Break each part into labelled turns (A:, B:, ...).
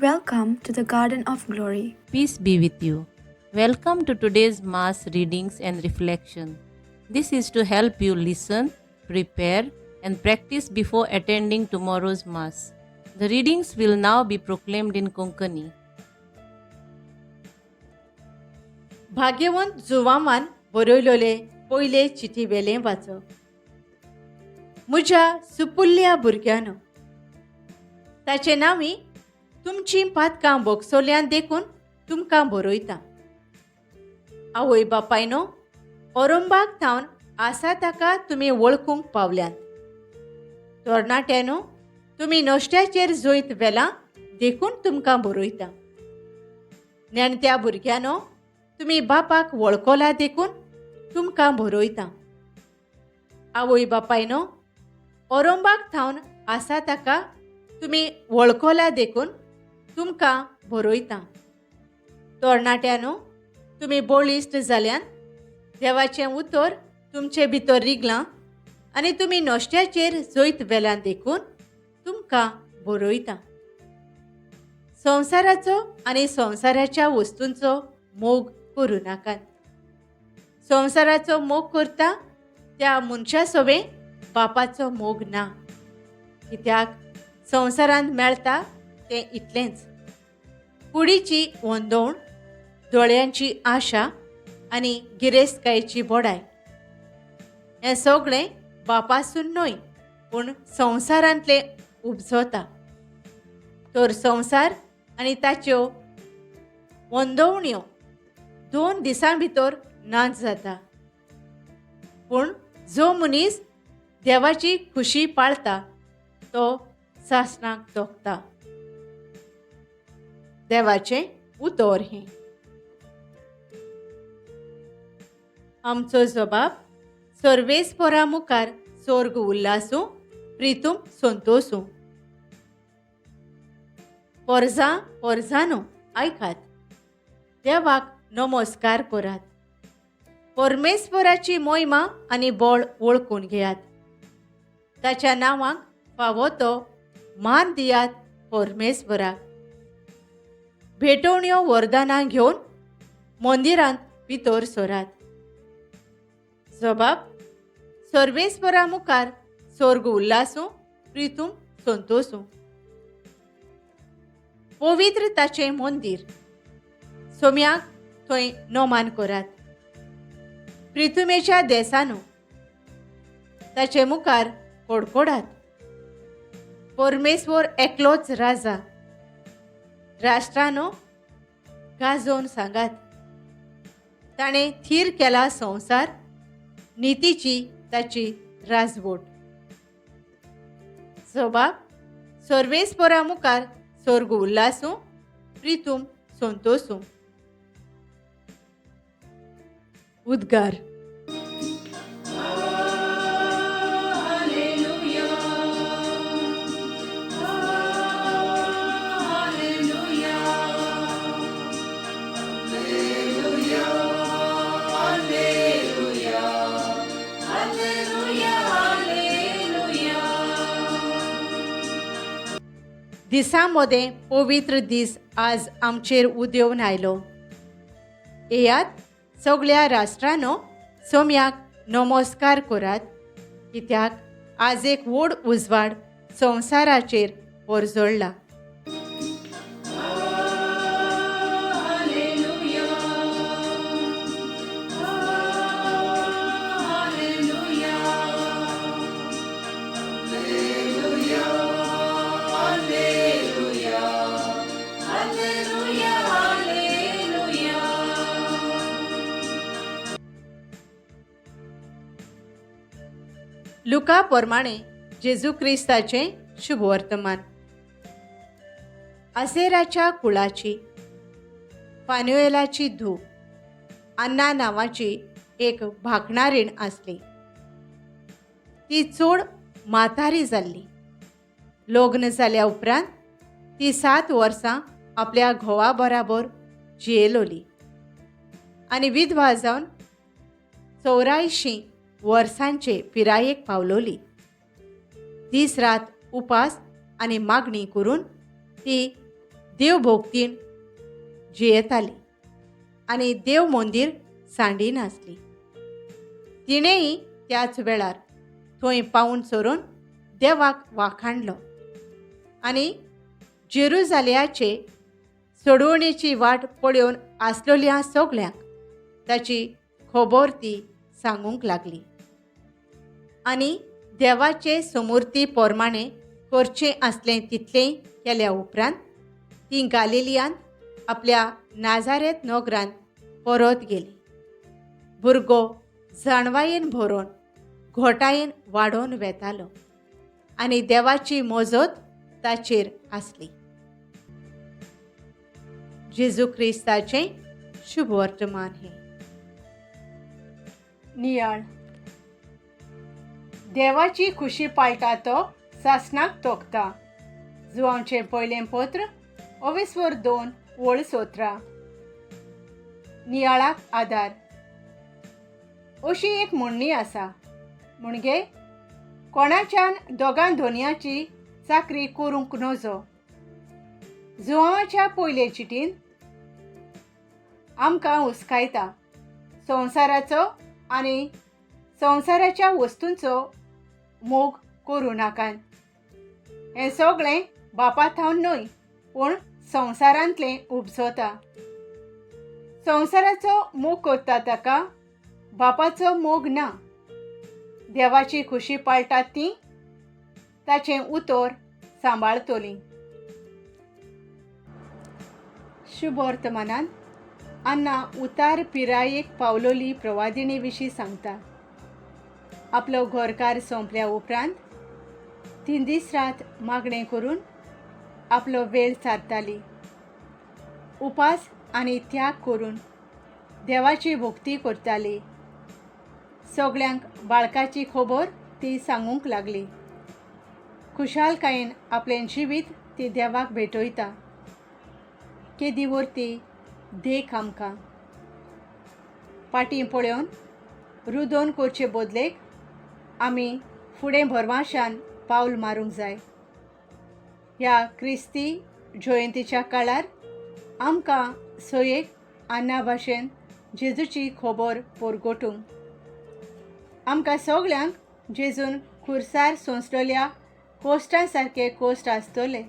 A: Welcome to the Garden of Glory.
B: Peace be with you. Welcome to today's Mass readings and reflection. This is to help you listen, prepare, and practice before attending tomorrow's Mass. The readings will now be proclaimed in Konkani.
C: भाग्यवंत जुवामान बरयलोले पयले चिठी वेलें वाचप. म्हज्या सुपुल्ल्या भुरग्यानो, ताचे नांवी तुमची पातकां बोगसोल्यान देखून तुमकां बरयता. आवय बापायनो, औरंबाक थावन आसा ताका तुमी वळखूंक पावल्यात. तरणाट्यानो, तुमी नश्ट्याचेर जोईत वेलां देखून तुमकां बरयता. नेणट्या भुरग्यानो, तुमी बापाक वळखला देखून तुमकां बरयता. आवय बापायनो, औरंबाक थावन आसा ताका तुमी वळखला देखून तुमकां बरयता. तरणाट्यानो, तुमी बोळिश्ट जाल्यान देवाचें उतर तुमचे भितर रिगलां आनी तुमी नश्ट्याचेर जोईत वेलां देखून तुमकां बरयता. संवसाराचो आनी संवसाराच्या वस्तूंचो मोग करूं नाकात. संवसाराचो मोग करता त्या मनशा सोबे बापाचो मोग ना. कित्याक संवसारांत मेळटा तें इतलेंच: कुडीची वंदवण, दोळ्यांची आशा आनी गिरेस्तकायेची बोडाय. हें सगळें बापासून न्हय पूण संवसारांतलें उपजता. तर संवसार आनी ताच्यो वंदवण्यो 2 दिसां भितर नाच जाता. पूण जो मनीस देवाची खुशी पाळटा तो सासणाक तोखता. देवाचें उतर हें. आमचो जबाब सर्वेस्परा मुखार स्वर्ग उल्लासूं, प्रितूम संतोसूं. पोरजां पोरजानो, आयकात. देवाक नमस्कार करात. परमेस्पराची मोहिमा आनी बळ वळखून घेयात. ताच्या नांवाक फावो तो मान दियात परमेस्पराक. भेटवण्यो वरदानां घेवन मंदिरांत भितर सरात. जबाब सर्वेस्परा मुखार स्वर्ग उल्लासूं, प्रितूम संतोसूं. पवित्र ताचें मंदीर, सोम्याक थंय नोमान करात. प्रितुमेच्या देसानो, ताचे मुखार कडकडात. परमेस्वर एकलोच राजा. राष्ट्रानो, गाजोवन सांगात. ताणें थीर केला संवसार, नितीची ताची राजवट. जबाब सर्वेस्परा मुखार स्वर्ग उल्लासूं, प्रितूम संतोसूं. उद्गार. दिसांमध्ये पवित्र दीस आज आमचेर उदेवून आयलो. येयात सगळ्या राष्ट्रांनो, सोम्याक नमस्कार करात. कित्याक आज एक व्हड उजवाड संवसाराचेर परजळ्ळा. लुका प्रमाणे जेजू क्रिस्ताचें शुभ वर्तमान. आसेराच्या कुळाची फानुएलाची धूव अन्ना नांवाची एक भाकणारीण आसली. ती चड म्हातारी जाल्ली. लग्न जाल्या उपरांत ती 7 वर्सां आपल्या घोवा बराबर जियेलोली आनी विधवा जावन 84 वर्सांचे पिरायेक पावलोली. दीस रात उपास आनी मागणी करून ती देव भोगतीन जियेताली आनी देव मंदीर सांडी नासली. तिणेंय त्याच वेळार थंय पावून सरून देवाक वाखाणलो आनी जेरुजालेमाचे सोडवणेची वाट पळोवन आसलेल्या सगळ्यांक ताची खबर ती सांगूंक लागली. आनी देवाचे समृद्धी प्रमाणे करचें आसलें तितलें केल्या उपरांत ती गालिलियांत आपल्या नाजारेत नगरांत परत गेली. भुरगो जाणवायेन भरून घोटायेन वाडोवन वेतालो आनी देवाची मोजत ताचेर आसली. जेजू क्रिस्ताचें शुभ वर्तमान हे. नियाळ. देवाची खुशी पाळटा तो सासणाक तोखता. जुआंवचें पयलें पत्र 22:2 नियाळाक आदार. अशी एक म्हणणी आसा म्हणजे कोणाच्यान दोगां धोनयाची चाकरी करूंक नजो. जुआंवाच्या पयले चिटीन आमकां हुस्कायता संवसाराचो आनी संवसाराच्या वस्तूंचो मोग करूं नाकात. हें सगळें बापा थावन न्हय पूण संवसारांतलें उपजता. संवसाराचो मोग करता ताका बापाचो मोग ना. देवाची खुशी पाळटात ती ताचें उतर सांबाळतलीं. शुभ वर्तमानांत अन्ना उतार पिरायेक पावलोली प्रवादिणी विशीं सांगता. आपलो घरकार सोंपल्या उपरांत 3 दीस रात मागणें करून आपलो वेळ सारताली. उपास आनी त्याग करून देवाची भक्ती करताली. सगळ्यांक बाळकाची खबर ती सांगूंक लागली. खुशालकायेन आपलें जिवीत ती देवाक भेटयता. केदी व्हरती देख आमकां. फाटीं पळोवन रुदोन करचे बदलेक आमी फुडें भरवशान पावल मारूंक जाय. ह्या क्रिस्ती जयंतीच्या काळार आमकां सोयेक अन्ना भाशेन जेजूची खबर परगटूंक. आमकां सगळ्यांक जेजून खुर्सार सोंसलेल्या कोश्टां सारके कोश्ट आसतले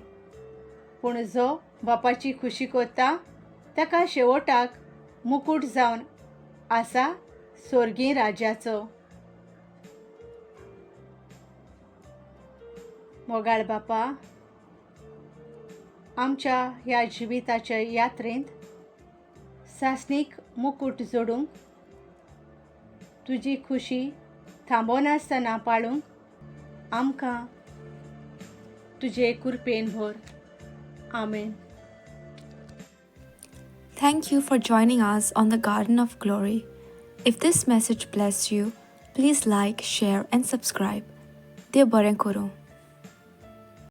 C: पूण जो बापाची खुशी करता ताका शेवटाक मुकूट जावन आसा स्वर्गीय राज्याचो. मोगाळ बापा, आमच्या ह्या जिविताच्या यात्रेंत सासणीक मुकूट जोडूंक तुजी खुशी थांबोनासतना पाळूंक आमकां तुजे कृपेन भर. आमेन.
A: Thank you for joining us on the Garden of Glory. If this message blessed you, please like, share, and subscribe. Dev Baren Koro.